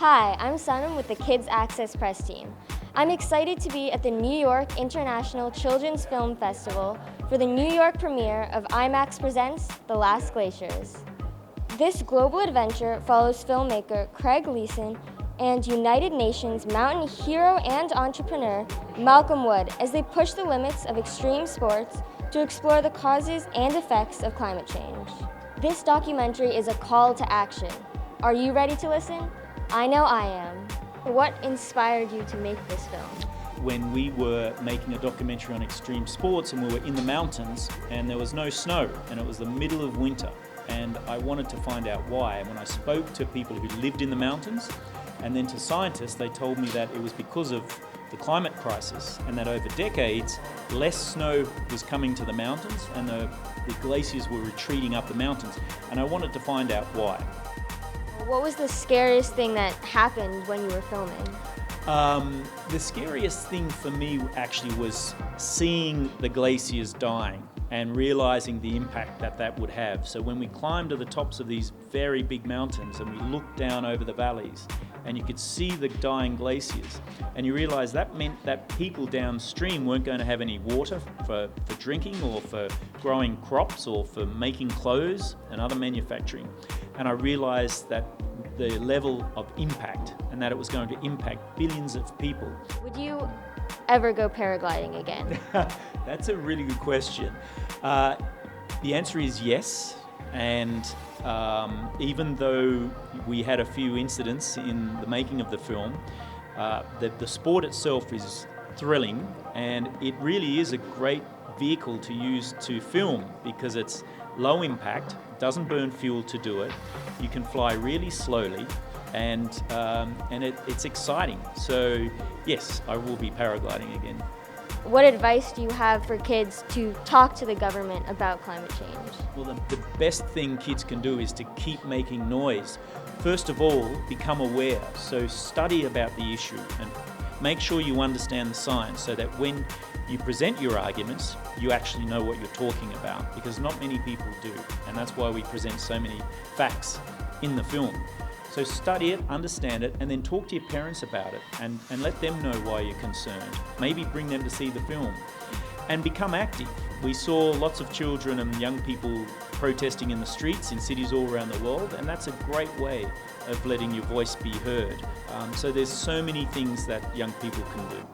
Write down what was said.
Hi, I'm Sunam with the Kids Access Press Team. I'm excited to be at the New York International Children's Film Festival for the New York premiere of IMAX Presents The Last Glaciers. This global adventure follows filmmaker Craig Leeson and United Nations mountain hero and entrepreneur Malcolm Wood as they push the limits of extreme sports to explore the causes and effects of climate change. This documentary is a call to action. Are you ready to listen? I know I am. What inspired you to make this film? When we were making a documentary on extreme sports and we were in the mountains and there was no snow and it was the middle of winter and I wanted to find out why. And when I spoke to people who lived in the mountains and then to scientists, they told me that it was because of the climate crisis and that over decades less snow was coming to the mountains and the glaciers were retreating up the mountains, and I wanted to find out why. What was the scariest thing that happened when you were filming? The scariest thing for me actually was seeing the glaciers dying and realizing the impact that that would have. So when we climbed to the tops of these very big mountains and we looked down over the valleys and you could see the dying glaciers, and you realize that meant that people downstream weren't going to have any water for drinking or for growing crops or for making clothes and other manufacturing. And I realized that the level of impact and that it was going to impact billions of people. Would you ever go paragliding again? That's a really good question. The answer is yes, and even though we had a few incidents in the making of the film, the sport itself is thrilling, and it really is a great vehicle to use to film because it's low impact, doesn't burn fuel to do it, you can fly really slowly, and it's exciting. So yes, I will be paragliding again. What advice do you have for kids to talk to the government about climate change? Well, the best thing kids can do is to keep making noise. First of all, become aware. So study about the issue and make sure you understand the science so that when you present your arguments, you actually know what you're talking about, because not many people do. And that's why we present so many facts in the film. So study it, understand it, and then talk to your parents about it and let them know why you're concerned. Maybe bring them to see the film. And become active. We saw lots of children and young people protesting in the streets in cities all around the world, and that's a great way of letting your voice be heard. So there's so many things that young people can do.